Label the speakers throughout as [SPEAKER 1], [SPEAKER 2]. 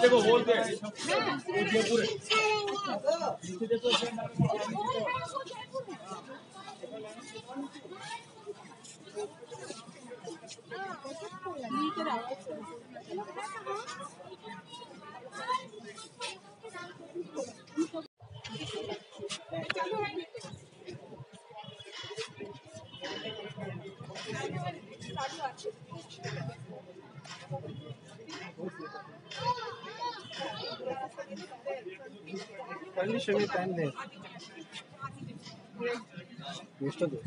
[SPEAKER 1] देखो बोलते हैं कंडीशन में टाइम दे मिस्टर दो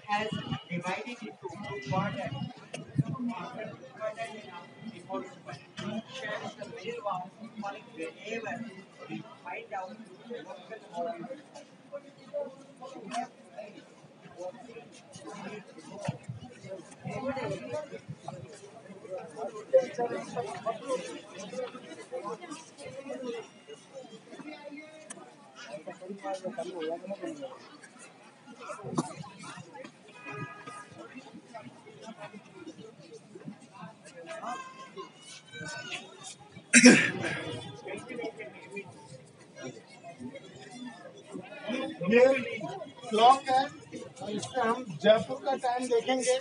[SPEAKER 2] has divided into two quadrants. Shares the middle one whenever we find out the local volume.
[SPEAKER 1] ये clock है और इसमें हम जयपुर का टाइम देखेंगे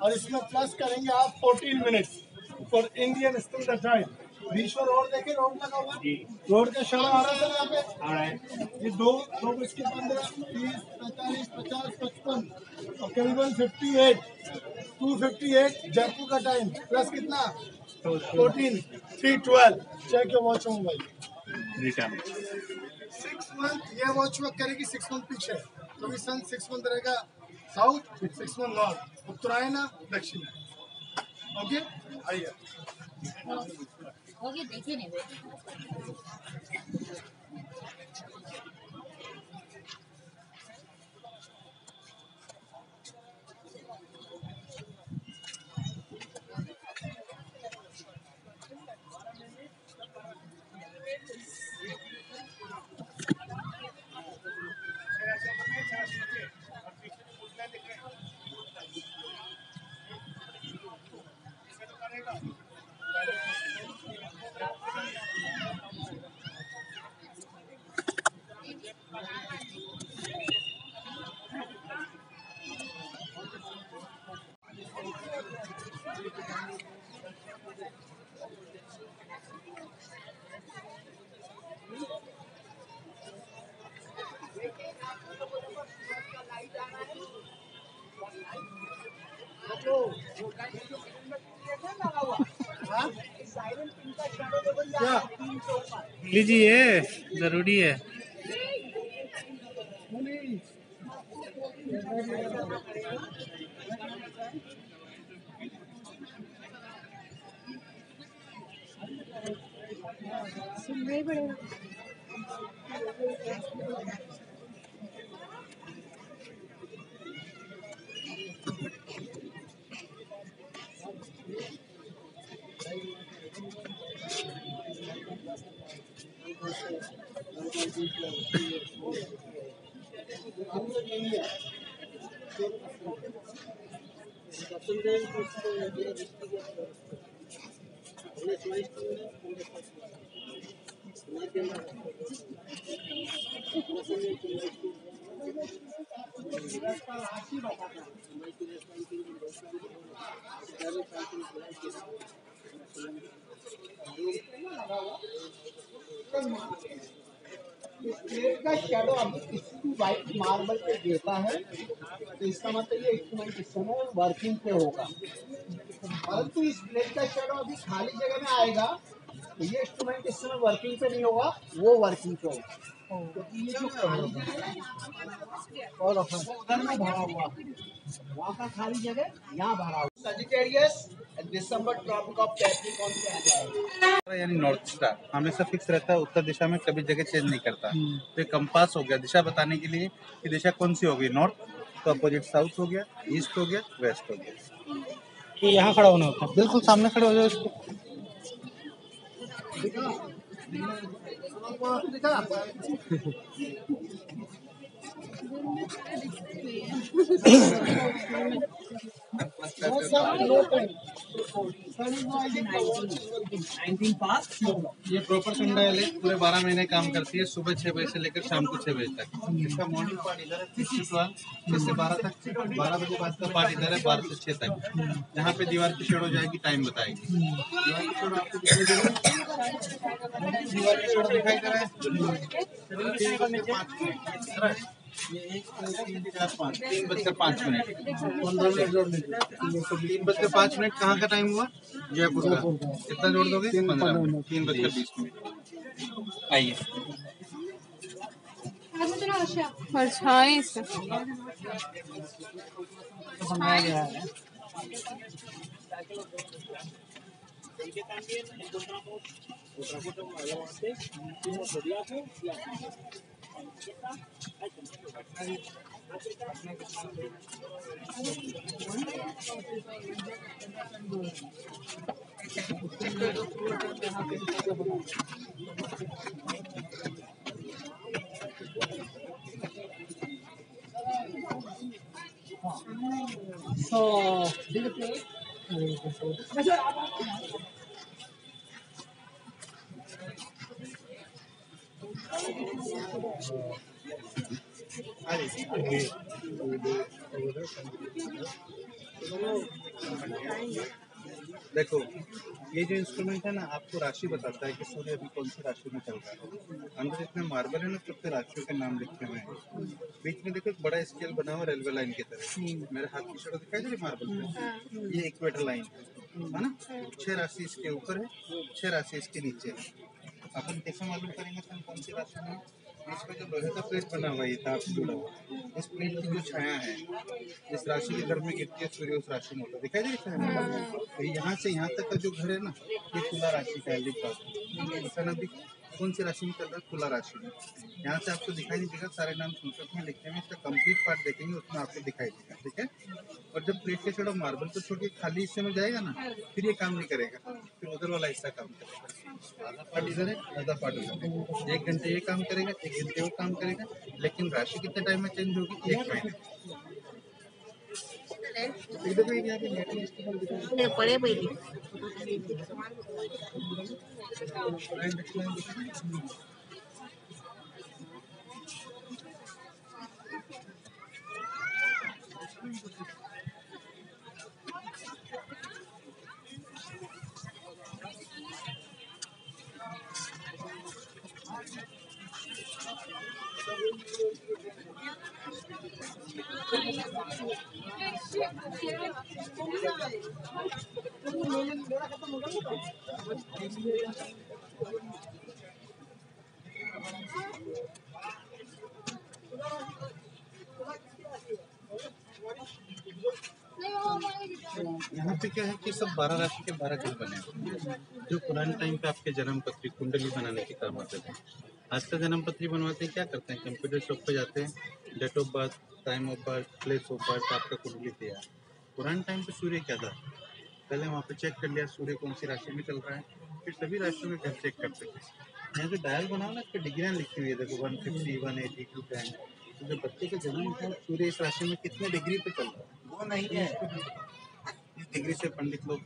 [SPEAKER 1] और इसमें प्लस करेंगे आप 14 minutes for Indian standard time. बीच में रोड देखे, रोड लगा हुआ, रोड का शहर आ रहा है यहाँ पे। ये 2:15, 30, 45, 50, 55 और करीबन 258 जयपुर का टाइम प्लस कितना 14, 3:12। Check your watch on mobile. 6 month ये वॉच वर्क करेगी, 6 मंथ पीछे, तो भी सन 6 मंथ रहेगा साउथ, 6 मंथ नॉर्थ, उत्तरायण दक्षिण। ओके आइए
[SPEAKER 3] ओके देखिए नहीं
[SPEAKER 1] क्या
[SPEAKER 4] लीजिए, जरूरी है।
[SPEAKER 3] सुन रहे बड़े
[SPEAKER 1] इस प्लेट का शेडो अभी किसी व्हाइट मार्बल पे गिरता है तो इसका मतलब ये इंस्ट्रूमेंट इस समय वर्किंग पे होगा। परंतु इस प्लेट का शेडो अभी खाली जगह में आएगा तो ये इंस्ट्रूमेंट इस समय वर्किंग पे नहीं होगा, वो वर्किंग पे होगा। क्योंकि ये जो खाली जगह और उधर में भरा हुआ, वहाँ का खाली जगह यहाँ भरा हुआ। सजिटेरियस दिसंबर ट्रॉपिक ऑफ कैप्रिकॉर्न पे आ जाएगा।
[SPEAKER 3] यानी नॉर्थ स्टार हमेशा फिक्स रहता है, उत्तर दिशा में कभी जगह चेंज नहीं करता। तो ये कंपास हो गया दिशा बताने के लिए कि दिशा कौन सी होगी, नॉर्थ तो अपोजिट साउथ हो गया, ईस्ट हो गया, वेस्ट हो गया।
[SPEAKER 4] तो यहाँ खड़ा होना होता है।
[SPEAKER 3] बिल्कुल सामने खड़े हो जाओ इसको। ये प्रॉपर संडायल है, पूरे 12 महीने काम करती है, सुबह 6 बजे से लेकर शाम को 6 बजे तक। इसका मॉर्निंग पार्ट इधर है 6 से 12, 6 से 12 तक, 12 बजे बाद का पार्ट इधर है 12 से 6 तक। यहाँ पे दीवार की शेड हो जाएगी, टाइम बताएगी। दीवार की शेड आपको दिखाई दे रहा है, दीवार की शेड दिखाई दे रहा है 3 बजकर 5 मिनट 3 बजकर 5 मिनट कहाँ का टाइम हुआ, जयपुर का। कितना जोड़ दोगे? 15 मिनट। 3 बजकर 20 मिनट। आइए
[SPEAKER 5] परछाई से
[SPEAKER 4] बनाया गया है।
[SPEAKER 3] देखो ये जो इंस्ट्रूमेंट है ना, आपको राशि बताता है कि सूर्य अभी कौन सी राशि में चल रहा है। अंदर जितने मार्बल है ना, सबसे राशियों के नाम लिखे हुए हैं। बीच में देखो एक बड़ा स्केल बना हुआ रेलवे लाइन की तरह, मेरे हाथ की शेडो दिखाई दे रही मार्बल पे, ये इक्वेटर लाइन है ना। 6 राशि इसके ऊपर है, 6 राशि इसके नीचे है। अपन कैसे मालूम करेंगे तुम कौन सी राशि में? इसमें जो लोहे का प्लेट बना हुआ है, तार से जुड़ा हुआ, इस प्लेट की जो छाया है जिस राशि के घर में गिरती है सूर्य उस राशि में होता है, दिखाई दे रही है। तो यहाँ से यहाँ तक का जो घर है ना, ये तुला राशि का है। लिखा अभी कौन सी राशि में चल रहा है? तुला राशि में। यहाँ से आपको दिखाई नहीं देगा, सारे नाम संस्कृत में लिखे हैं, इसका कंप्लीट पार्ट देखेंगे उसमें आपको दिखाई देगा, ठीक है। और जब प्लेट के छोड़ो मार्बल को छोड़ के खाली हिस्से में जाएगा ना, फिर ये काम नहीं करेगा, फिर उधर वाला हिस्सा काम करेगा। आधा पार्ट इधर है, आधा पार्ट उधर है। 1 घंटे ये काम करेगा, 1 घंटे वो काम करेगा, लेकिन राशि कितने टाइम में चेंज होगी? 1 महीने। यहाँ पे क्या है कि सब 12 राशि के 12 ग्रह बने हैं, जो पुराने टाइम पे आपके जन्म पत्री कुंडली बनाने के काम आते थे। आज का जन्म पत्री बनवाते हैं, क्या करते हैं, कंप्यूटर शॉप पे जाते हैं, date of birth, time of birth, place of birth, आपका कुंडली तैयार। पुराने टाइम पे सूर्य क्या था, पहले वहाँ पे चेक कर लिया सूर्य कौन सी राशि में चल रहा है, फिर सभी राशियों में घर चेक करते थे। यहाँ जो डायल बनाओ ना, इस पर डिग्रियाँ लिखी हुई है, देखो 150, 180, 210। तो जब बच्चे का जन्म होता है, सूर्य इस राशि में कितने डिग्री पे चल रहा है वो नहीं है। इस डिग्री से पंडित लोग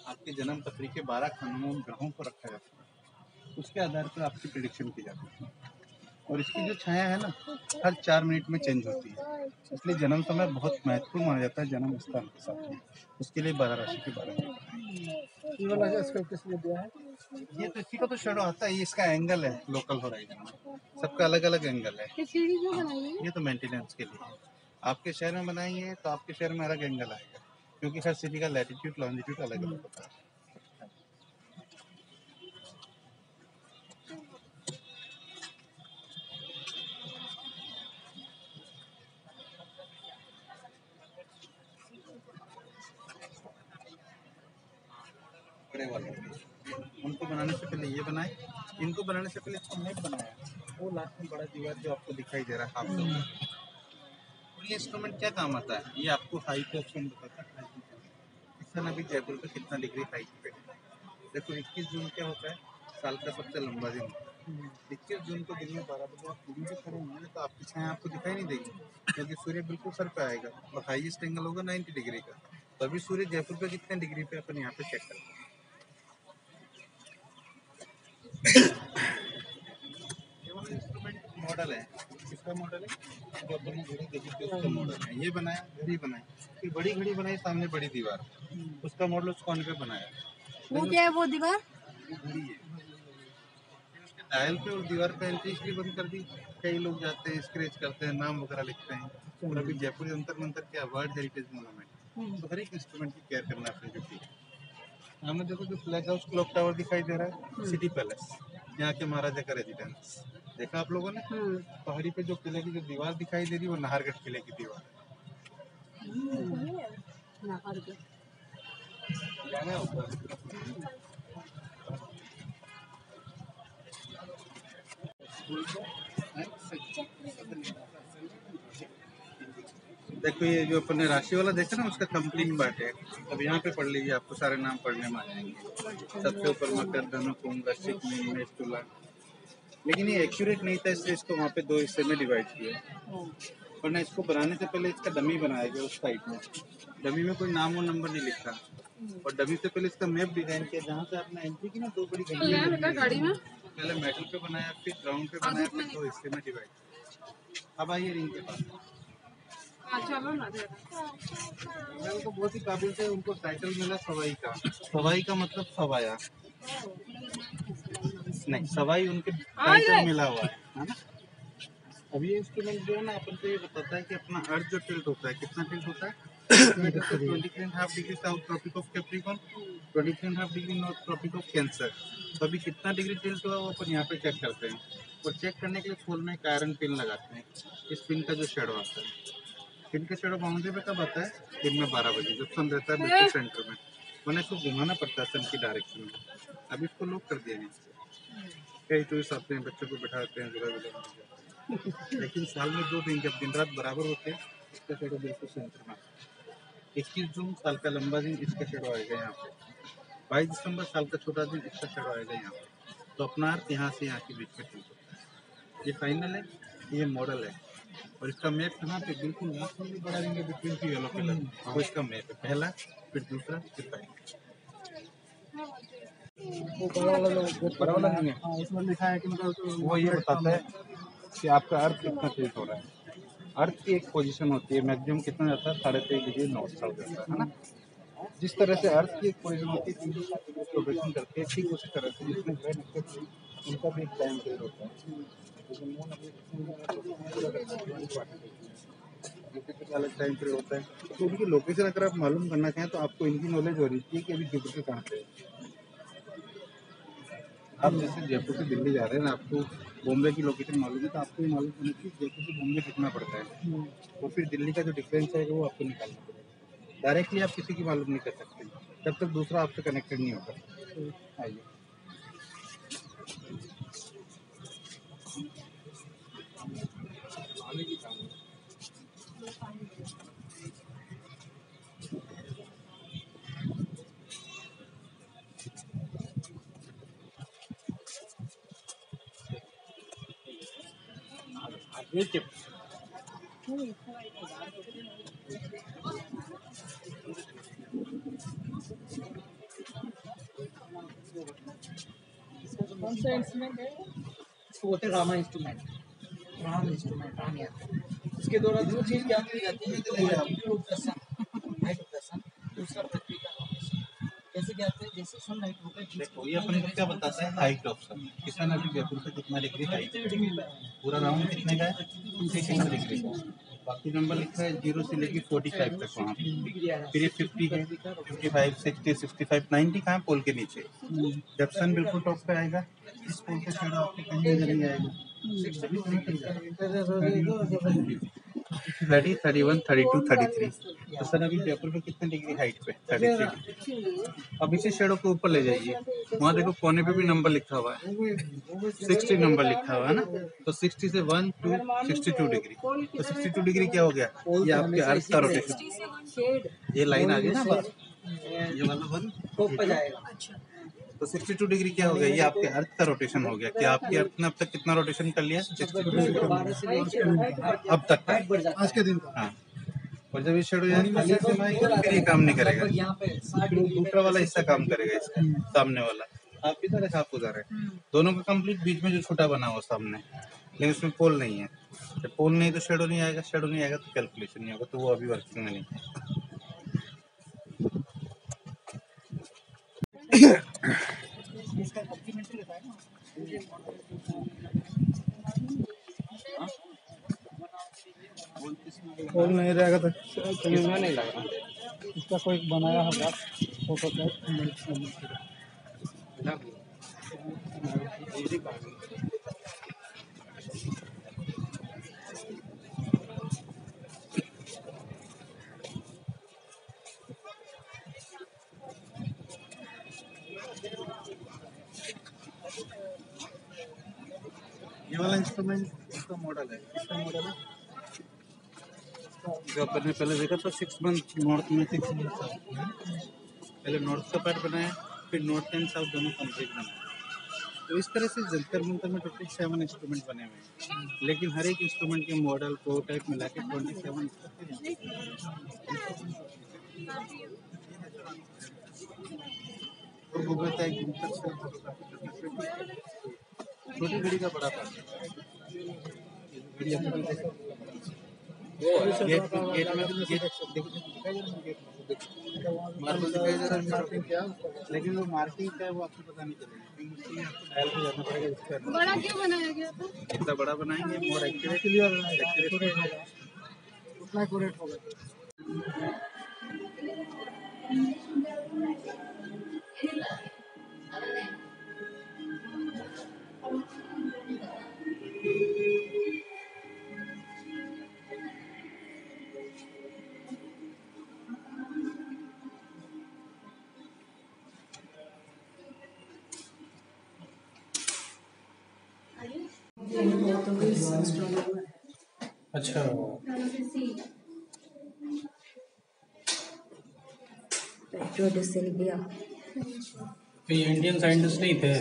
[SPEAKER 3] आपके जन्म पत्री के 12 खंडों ग्रहों को रखा जाता है, उसके आधार पर आपकी प्रिडिक्शन की जाती है। और इसकी जो छाया है ना, हर 4 मिनट में चेंज होती है, इसलिए जन्म समय बहुत महत्वपूर्ण माना जाता है जन्म स्थान के साथ में। उसके लिए 12 राशि के बारे में
[SPEAKER 1] ये वाला इसका किस लिए दिया है?
[SPEAKER 3] ये तो इसी का तो शेडो आता है, ये इसका एंगल है लोकल होराइजन में, सबका अलग अलग एंगल है।
[SPEAKER 5] ये सीढ़ी क्यों बनाई है?
[SPEAKER 3] ये तो मेंटेनेंस के लिए है। आपके शहर में बनाएंगे तो आपके शहर में अलग एंगल आएगा, क्योंकि हर सिटी का लैटिट्यूड लॉन्जिट्यूड अलग अलग होता है। बड़े वाले उनको बनाने से पहले ये बनाए, इनको बनाने से पहले इसको मैप बनाया, वो लास्ट में बड़ा दीवार जो आपको दिखाई दे रहा है आपको। और ये इंस्ट्रूमेंट क्या काम आता है, ये आपको हाइट ऑप्शन बताता है। इस समय अभी जयपुर पे कितना डिग्री हाइट पे है, देखो 21 जून क्या होता है, साल का सबसे लंबा दिन होता है। 21 जून को दिन में 12 बजे आप टीवी पे खड़े होंगे तो आपकी छाया आपको दिखाई नहीं देगी, क्योंकि सूर्य बिल्कुल सर पे आएगा और हाईएस्ट एंगल होगा 90 डिग्री का। तो अभी सूर्य जयपुर पे कितने डिग्री पे अपन यहाँ पे चेक करते हैं। इंस्ट्रूमेंट मॉडल है, किसका मॉडल है, जो अपन ने घड़ी देखी थी उसका मॉडल है। ये बनाया, घड़ी बनाई, फिर बड़ी घड़ी बनाई, सामने बड़ी दीवार, उसका मॉडल उस कोने पे बनाया।
[SPEAKER 5] वो क्या है वो दीवार?
[SPEAKER 3] वो घड़ी है, उसके डायल पे और दीवार पे एंट्री इसलिए बंद कर दी, कई लोग जाते हैं स्क्रैच करते हैं, नाम वगैरह लिखते हैं। और अभी जयपुर जंतर मंतर क्या वर्ल्ड हेरिटेज मोनूमेंट, तो हर एक इंस्ट्रूमेंट की केयर करना अपनी ड्यूटी है। हमें देखो जो फ्लैग हाउस क्लॉक टावर दिखाई दे रहा है, सिटी पैलेस, यहाँ के महाराजा का रेजिडेंस, देखा आप लोगों ने। पहाड़ी पे जो किले की जो दीवार दिखाई दे रही है वो नाहरगढ़ किले की दीवार है। जाना होगा। देखो ये जो अपने राशि वाला देखा ना, उसका कंप्लीट पार्ट है। अब यहाँ पे पढ़ लीजिए, आपको सारे नाम पढ़ने में आ जाएंगे। सबसे ऊपर मकर, धनु, कुंभ, वृश्चिक, मीन, मेष, तुला। लेकिन ये एक्यूरेट नहीं था, इसलिए इसको वहाँ पे 2 हिस्से में डिवाइड किया। वरना इसको बनाने से पहले इसका डमी बनाया गया उस साइड में, डमी में कोई नाम और नंबर नहीं लिखा, और डमी से पहले इसका मैप डिजाइन किया, जहाँ से आपने एंट्री की ना 2 बड़ी घंटियां
[SPEAKER 5] गाड़ी में
[SPEAKER 3] पहले मेटल पे बनाया, फिर ग्राउंड पे बनाया, फिर 2 हिस्से में डिवाइड किया। अब आइए रिंग के पास।
[SPEAKER 5] चलो ना
[SPEAKER 3] उनको बहुत ही काबिल थे, उनको टाइटल मिला सवाई का। सवाई का मतलब सवाया नहीं, सवाई उनके टाइटल मिला हुआ है ना। अब ये इंस्ट्रूमेंट जो है ना, अपन को ये बताता है कि अपना अर्थ जो टिल्ट होता है, कितना टिल्ट होता है, 23.5 degree south tropic of Capricorn, 23.5 degree north tropic of Cancer. तो अभी कितना डिग्री टिल्ट हुआ वो अपन यहाँ पे चेक करते हैं। और चेक करने के लिए खोल में एक आयरन पिन लगाते हैं। इस पिन का जो शेडो आता है, पिन का शेडो बाउंड्री पे कब आता है, दिन में 12 बजे, जब सन रहता है बिल्कुल सेंटर में, वरना इसको घुमाना पड़ता है सन की डायरेक्शन में। अभी इसको लॉक कर दिया नीचे, कई टूरिस्ट आते हैं, बच्चों को बैठाते हैं, लेकिन साल में 2 दिन जब दिन रात बराबर होते हैं, इसका शेडो बिल्कुल सेंटर में। 21 जून साल का लंबा दिन, इसका शेडो आएगा यहाँ पे। 22 दिसंबर साल का छोटा दिन, इसका शेडो आएगा यहाँ पे। तो अपना अर्थ यहाँ से यहाँ के बीच में ठीक होता है। ये फाइनल है, ये मॉडल है, और इसका मैप यहाँ पे बिल्कुल लास्ट में भी बड़ा देंगे बिटवीन टू येलो कलर, वो इसका मैप है, पहला, फिर दूसरा, फिर फाइनल।
[SPEAKER 1] वो बड़ा वाला
[SPEAKER 3] बड़ा वाला नहीं है,
[SPEAKER 1] हाँ, इसमें लिखा है कि मतलब
[SPEAKER 3] वो ये बताता है कि आपका अर्थ कितना टिल्ट हो रहा है। अर्थ की एक पोजीशन होती है, मैक्सिमम कितना जाता है, 23.5 डिग्री नॉर्थ साउथ जाता है ना। जिस तरह से अर्थ की एक पोजीशन होती है, 360 रोटेशन करती है, ठीक उसी तरह से जिसमें ग्रह नक्षत्र उनका भी एक टाइम पीरियड होता है। जैसे मून अपने अलग टाइम पीरियड होता है। तो उनकी लोकेशन अगर आप मालूम करना चाहें तो आपको इनकी नॉलेज हो रही चाहिए कि अभी जुपिटर कहाँ पे है। आप जैसे जयपुर से दिल्ली जा रहे हैं ना, आपको बॉम्बे की लोकेशन मालूम है, तो आपको ये मालूम होना चाहिए जयपुर से बॉम्बे कितना पड़ता है, और फिर दिल्ली का जो डिफरेंस है वो आपको निकालना पड़ेगा। डायरेक्टली आप किसी की मालूम नहीं कर सकते। जब तक दूसरा आपसे कनेक्टेड नहीं होता। आइए।
[SPEAKER 4] कौन सा इंस्ट्रूमेंट है? इसको बोलते हैं रामा इंस्ट्रूमेंट। राम इंस्ट्रूमेंट, राम यंत्र। इसके द्वारा दो चीज ज्ञात की जाती है, हाइट ऑफ द सन, दूसरा पृथ्वी का रोटेशन। कैसे ज्ञात है? जैसे सन हाइट होता है,
[SPEAKER 3] देखो ये अपने को क्या बताता है, हाइट ऑफ सन। किसान अभी जयपुर से कितना डिग्री हाइट, पूरा राउंड कितने का है, 260 डिग्री का। बाकी नंबर लिखा है 0 से लेकर 45 तक वहाँ पे। फिर ये 50 है, 55, 60, 65, 90 कहाँ पोल के नीचे। जब सन बिल्कुल टॉप पे आएगा, इस पोल का शेडो आपके कहीं नजर नहीं आएगा। 30, 31, 32, 33। तो सर अभी जयपुर में कितने डिग्री हाइट पे, 33। अब इसे शेडो के ऊपर ले जाइए, वहाँ देखो कोने पे भी नंबर लिखा हुआ है, 60 नंबर लिखा हुआ है ना। तो 60 से 1, 2, 62 डिग्री। तो 62 डिग्री क्या हो गया, ये आपके अर्थ का रोटेशन। ये लाइन आ गई ना बस, ये वाला 1 तो 62 डिग्री क्या हो गया, ये आपके अर्थ का रोटेशन हो गया। कि आपके अर्थ ने अब तक कितना रोटेशन कर लिया, 62 अब तक का,
[SPEAKER 1] आज के दिन का।
[SPEAKER 3] हाँ। और जब ये शेडो यहाँ से आएगा फिर ये काम नहीं करेगा, फिर दूसरा वाला हिस्सा काम करेगा, इसका सामने वाला। आप इधर है, आप उधर है, दोनों का कंप्लीट बीच में जो छोटा बना हुआ सामने, लेकिन उसमें पोल नहीं है। जब पोल नहीं तो शेडो नहीं आएगा, शेडो नहीं आएगा तो कैलकुलेशन नहीं होगा, तो वो अभी वर्किंग में नहीं है।
[SPEAKER 1] बोल नहीं रहेगा तो
[SPEAKER 4] इसमें नहीं लगा। इसका कोई बनाया होगा फोटो
[SPEAKER 3] ये वाला इंस्ट्रूमेंट इसका मॉडल है, इसका मॉडल है जो अपन ने पहले देखा था 6 मंथ नॉर्थ में, 6 मंथ साउथ में। पहले नॉर्थ का पार्ट बनाया, फिर नॉर्थ एंड साउथ दोनों कंप्लीट बनाया। तो इस तरह से जंतर मंतर में टोटल 7 इंस्ट्रूमेंट बने हुए हैं, लेकिन हर एक इंस्ट्रूमेंट के मॉडल को टाइप मिला के 27 और वो कहता है कि छोटी घड़ी का बड़ा पार्ट मार्बल दिखाई दे रहा है, लेकिन वो मार्किंग क्या है वो आपको पता नहीं चलेगा, आपको डायल पे जाना पड़ेगा। इसका
[SPEAKER 5] बड़ा क्यों बनाया गया था?
[SPEAKER 3] इतना बड़ा बनाएंगे मोर एक्यूरेट होगा,
[SPEAKER 1] उतना एक्यूरेट होगा।
[SPEAKER 4] अच्छा, तो ये इंडियन साइंटिस्ट नहीं थे?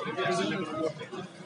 [SPEAKER 1] है।